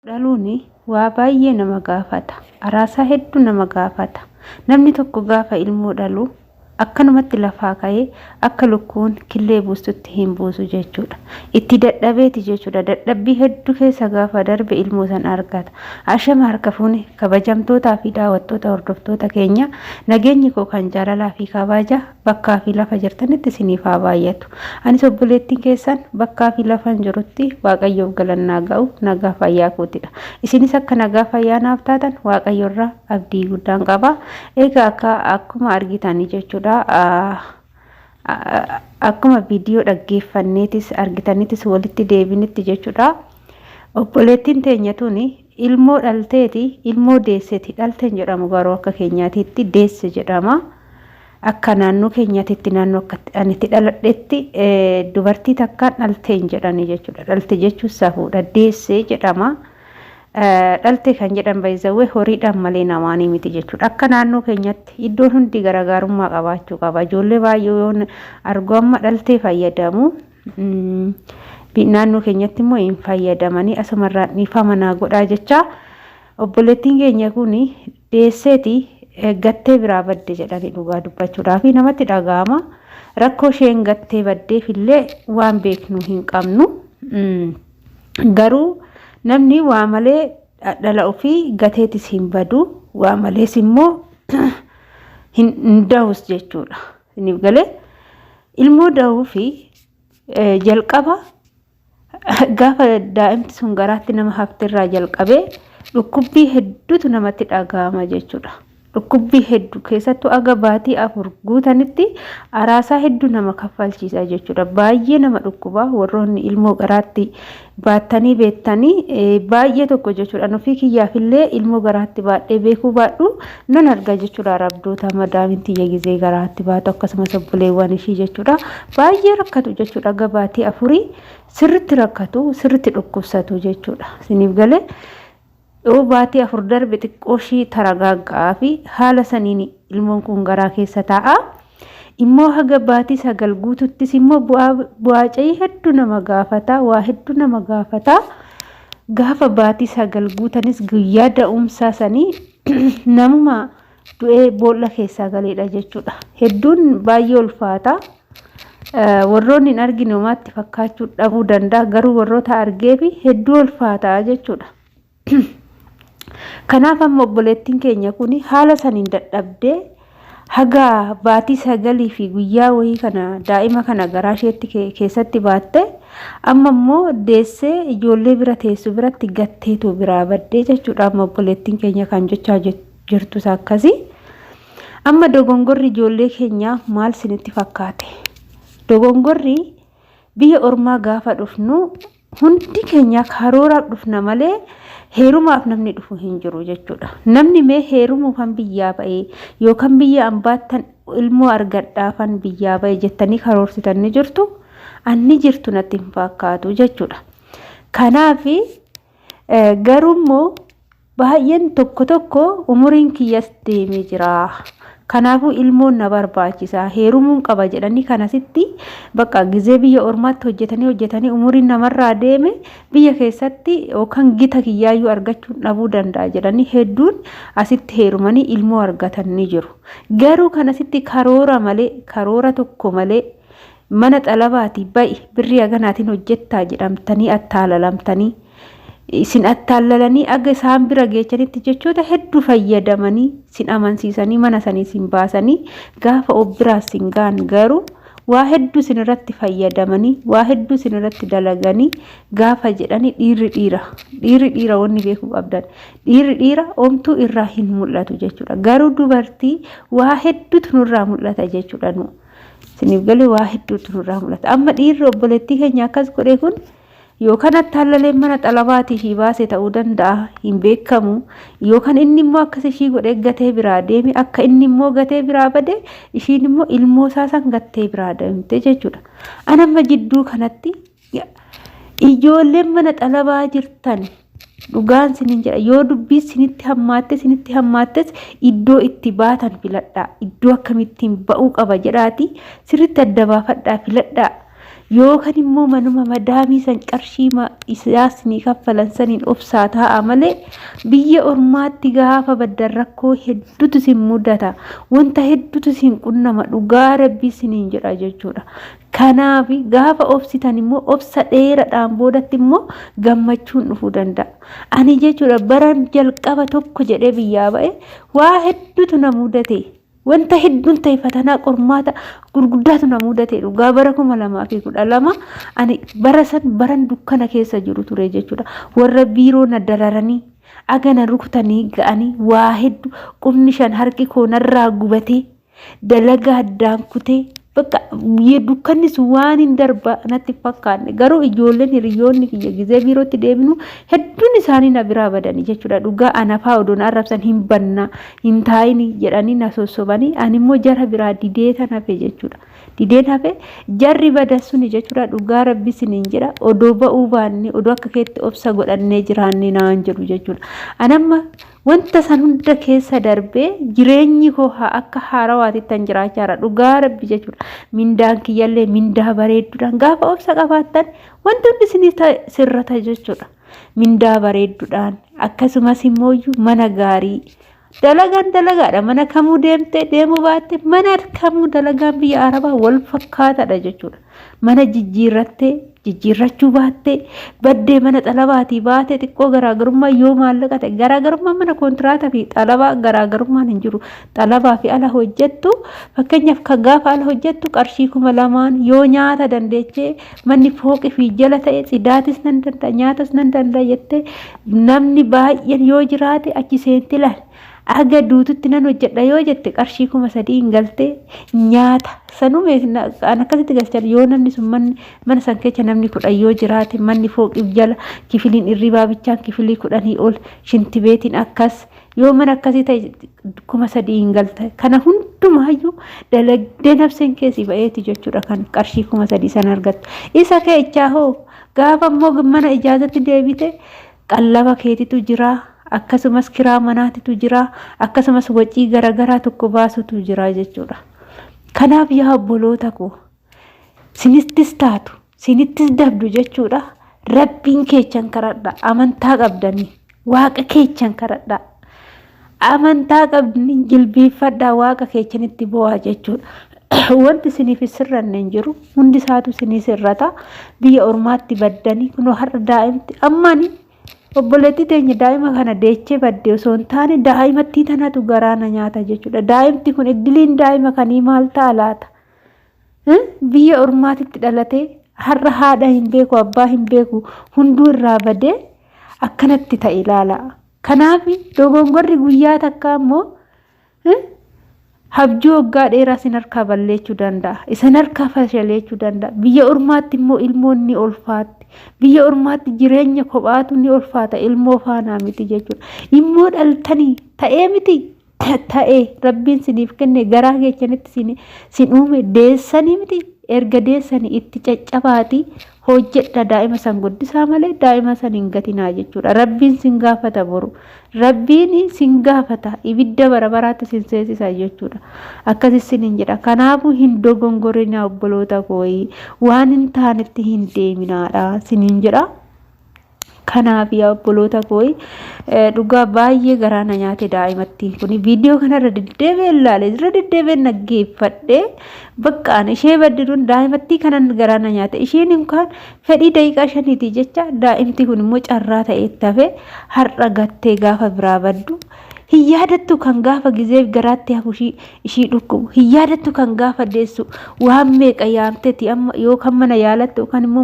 Dhaluuni waa baay'ee nama gaafata. Araasaa hedduu nama gaafata. Namni tokko gaafa ilmoo dhalu akkanumatti lafaa ka'ee akka lukkuun killee buustutti hin buusu jechuudha. Itti dadhabeeti jechuudha. Dadhabbii hedduu keessa gaafa darbe ilmoo san argata. Ashama harka fuuni kabajamtootaa fi daawwattoota hordoftoota keenya nageenyi koo kan jaalalaa fi kabaja bakkaa fi lafa jirtanitti isiniif haa baay'atu. Anis obboleettiin keessan bakkaa fi lafan jirutti Waaqayyoof galannaa ga'u nagaa fayyaa kootidha. Isinis akka nagaa fayyaa naaf taatan Waaqayyoorraa abdii guddaan qaba. Egaa akkuma argitanii jechuudha. Akkuma viidiyoo dhaggeeffanneetis argitanittis walitti deebinitti jechuudha. Obboleettiin teenya tuni ilmoo dhalteeti, ilmoo deesseeti. Dhalteen jedhamu garuu akka keenyaatitti deesse jedhama. Akka naannoo keenyaatitti naannoo akka ani itti dhaladhetti dubartii takkaan dhalteen jedhani jechuudha. Dhalte jechuun safuudha. Deesse jedhama. Dhalte kan jedhan baay'isawee horiidhaan malee namaanii miti jechuudha. Akka naannoo keenyatti iddoon hundi garaagarummaa qabaachuu qaba. Ijoollee baay'ee yoo argu amma dhaltee fayyadamu. Naannoo keenyatti immoo hin fayyadamanii asumarraa dhiifama naa godhaa jecha obboleettiin keenya kun deesseeti gattee biraa badde jedhanii dhugaa dubbachuudhaaf namatti dhaga'ama. Rakkoo isheen gattee baddeefillee waan beeknu hin qabnu. Garuu namni waa malee dhala ofii gateetis hin badu, waa malees immoo hin dahus jechuudha. Isiniif galee ilmoo dahuu fi jalqaba gaafa daa'imti sun garaatti nama haftirraa jalqabee dhukkubbii hedduutu namatti dhaga'ama jechuudha. Dhukkubbii hedduu keessattuu aga baatii 4 guutanitti araasaa hedduu nama kaffalchiisa jechuudha. Baay'ee nama dhukkuba warroonni ilmoo garaatti baattanii beektanii baay'ee tokko jechuudha. Ofii kiyyaafillee ilmoo garaatti baadhee beekuu baadhu nan arga jechuudha. Rabdoota madaaminti yegizee garaatti baatu akkasumas obboleewwan ishii jechuudha. Baay'ee rakkatu jechuudha. Aga baatii 4 sirritti rakkatu, sirritti dhukkubsatu jechuudha. Isiniif galee baatii 4 darbe xiqqooshii taragaaggaa fi haala saniin ilmoon kun garaa keessa taa'a. Immoo haga baatii 9 guututtis immoo bu'aaca'ii hedduu nama gaafata, waa hedduu nama gaafata. Gaafa baatii 9 guutanis guyyaa da'umsaa sanii namuma du'ee boolla keessaa galeedha jechuudha. Hedduun baay'ee ulfaata. Warroonni hin argine umaatti fakkaachuu dhabuu danda'a. Garuu warroota argee fi hedduu ulfaata jechuudha. Kanaaf amma obboleettiin keenya kun haala saniin dadhabdee haga baatii 9 fi guyyaa wayii kana daa'ima kana garaa isheetti keessatti baatte amma immoo deessee ijoollee bira teessu biratti gatteetu biraa baddee jechuudha. Amma obboleettiin keenya kan jechaa jirtus akkasii. Amma dogongorri ijoollee keenyaa maal sinitti fakkaate? Dogongorri biyya ormaa gaafa dhufnu hundi keenya karooraaf dhufna malee heerumaaf namni dhufu hin jiru jechuudha. Namni mee heerumuu kan biyyaa ba'ee yookaan biyya ambaattan ilmoo argadhaafan biyyaa ba'ee jettanii karoorsitan ni jirtu. Anni jirtu natti hin fakkaatu jechuudha. Kanaaf garuu baay'een tokko umuriin kiyyas deemee jira. Kanaafuu ilmoon na barbaachisa. Heerumuun qaba jedhanii kanasitti bakka gizee biyya ormaatti hojjetanii umuriin namarraa deeme biyya keessatti yookaan gita kiyyaayyuu argachuu dhabuu danda'a jedhanii hedduun asitti heerumanii ilmoo argatan ni jiru. Garuu kanasitti karoora tokko malee mana xalabaati ba'i birrii haganaatiin hojjettaa jedhamtanii attaalalamtanii isin attaalalanii aga isaan bira geechanitti jechoota hedduu fayyadamanii sin amansiisanii mana sanii sin baasanii gaafa obbiraas sin gaan garuu waa hedduu sin irratti fayyadamanii waa hedduu sin irratti dalaganii gaafa jedhanii dhiirri dhiira wanni beekuu qabdan dhiira omtuu irraa hin mul'atu jechuudha. Garuu dubartii waa hedduutu nurraa mul'ata jechuudha. Isiniif galee waa hedduutu nurraa mul'ata. Amma dhiirri obboleettii keenya akkas godhe kun yookaan attaallalee mana xalabaatii fi baasee ta'uu danda'a hin beekamu yookaan inni immoo akkas ishii godhee gatee biraa deeme akka inni immoo gatee biraa bade ishiin immoo ilmoo isaasan gattee biraa deemte jechuudha. Anamma jidduu kanatti ijoolleen mana xalabaa jirtan dhugaan sinin jedha yoo dubbii sinitti hammaattes iddoo itti baatan filadhaa. Iddoo akkamittiin ba'uu qaba jedhaati sirriitti adda baafadhaa filadhaa. yookaan immoo manuma madaamii san qarshii isaasni kaffalan saniin obsaa ta'a malee biyya ormaatti gaafa baddan rakkoo hedduutu sin mudata wanta hedduutu sin qunnama dhugaa rabbii siniin jedha jechuudha. Kanaaf gaafa obsitan immoo obsa dheeraadhaan boodatti immoo gammachuun dhufuu danda'a. Ani jechuudha baran jalqaba tokko jedhee biyyaa ba'e waa hedduutu na mudate. Wanta hedduun ta'e fatanaa qormaata gurguddaatu na mudate dhugaa bara 2012 ani baran dukkana keessa jiru ture jechuudha. Warra biiroo na dararanii agana rukutanii ga'anii waa hedduu qubni shan harki koo narraa gubatee dalagaa addaan kutee bakka dukkanni sun waan hin darba natti fakkaanne garuu ijoolleen hiriyoonni kiyya gizee biirootti deeminu hedduun isaanii na biraa badanii jechuudha. Dhugaa anafaa odoon arrabsan hin banna hin taa'ini jedhanii na sossobanii ani immoo jara biraa dideeta nafe jechuudha. Dideen hafe jarri badan suni jechuudha dhugaa rabbi siniin jedha odoo ba'uu baanne odoo akka keetti obsa godhannee jiraanne naan jedhu jechuudha. Anamma wanta san hunda keessa darbee jireenyi koo akka haarawaatti tan jiraachaa dhugaa rabbi jechuudha. Mindaan kiyyallee mindaa bareedduudhaan gaafa obsa qabaattan wanti hundi isinii sirrata jechuudha. Mindaa bareedduudhaan akkasumas immoo mana gaarii dalagaan dalagaadha. Mana kamuu deemuu baatte mana kamuu dalagaan biyya arabaa wal fakkaataadha jechuudha. Mana jijjiirrachuu baatte baddee mana xalabaatii baate xiqqoo garaagarummaa yoo maallaqa ta'e garaagarummaa mana koontiraataa fi xalabaa garaagarummaan hin jiru. Xalabaa fi ala hojjettu fakkeenyaaf kan gaafa ala hojjettu qarshii 2000 yoo nyaata dandeechee manni fooqii fi jala ta'e sidaatis nan danda'a nyaatas nan danda'a jettee namni baay'een yoo jiraate achi seenti laal. Aga duututti nan hojjedha yoo jette qarshii 3000 hin galte nyaata sanume an akkasitti galchan yoo namni sun mana san keessa namni 10 yoo jiraate manni fooqiif jala kifiliin irribaa bichaan kifilii 10 ol shinti beetiin akkas yoo mana akkasii ta'e 3000 hin galte kana hundumaayyuu dalagdee nafseen keessi ba'eeti jechuudha kan qarshii 3000 san argattu. Isa keechaa hoo gaafa immoo mana ijaazatti deebite qallaba keetitu jira. Akkasumas kiraa manaatitu jira akkasumas wacii garagaraa tokko baasutu jira jechuudha. Kanaaf yaa obboloota koo sinittis taatu sinittis dabdu jechuudha. Rabbiin keechan karadha amantaa qabdanii waaqa keechan karadha amantaa qabdanii jilbiifadhaa waaqa keechanitti bo'aa jechuudha. Wanti siniif sirranne hin jiru hundi isaatu sinii sirrata biyya ormaatti baddanii kunoo har'a daa'imti ammani obboleettii teenya daa'ima kana deechee baddee osoo hin taane daa'imattii tanatu garaana nyaata jechuudha. Daa'imti kun iddiliin daa'ima kanii maal ta'a laata? Biyya ormaatitti dhalatee har'a haadha hin beeku abbaa hin beeku hunduu irraa badee akkanatti ta'e ilaala. Kanaaf dogongorri guyyaa takka immoo habjuu waggaa dheeraa sin harkaa balleechuu danda'a. Isin harkaa fashaleechuu danda'a. Biyya ormaatti immoo ilmoon ni ulfaatti. Biyya ormaatti jireenya kophaatu ni ulfaata ilmoo faanaa miti jechuudha. Immoo dhaltanii ta'ee miti ta'ee rabbiin siniif kenne garaa keechanitti sin uume deessanii miti erga deessanii itti caccabaati hojjedha daa'ima san guddisaa malee daa'ima san hin gatinaa jechuudha. Rabbiin sin gaafata boru. Rabbiin sin gaafata ibidda barabaraatti sin seensisa jechuudha. Akkasis sinin jedha. Kanaafuu hin dogongorinaa obboloota kooyi waan hin taanetti hin deeminaadha sinin jedha. Kanaaf yaa obboloota kooyi dhugaa baay'ee garaana nyaate daa'imatti kuni viidiyoo kanarra deddeebi'ee ilaale irra deddeebi'ee naggeeffadhee bakkaan ishee baddiruun daa'imatti kanan garaana nyaate isheen imkaan fedhii daqiiqaa 5 jecha daa'imti kun immoo carraa ta'ee tafe har'a gattee gaafa biraa baddu hin yaadattu kan gaafa gizee garaatti hafu ishii dhukkubu hin yaadattu kan gaafa deessu waan meeqa yaamteeti amma yoo kan mana yaalattu kan immoo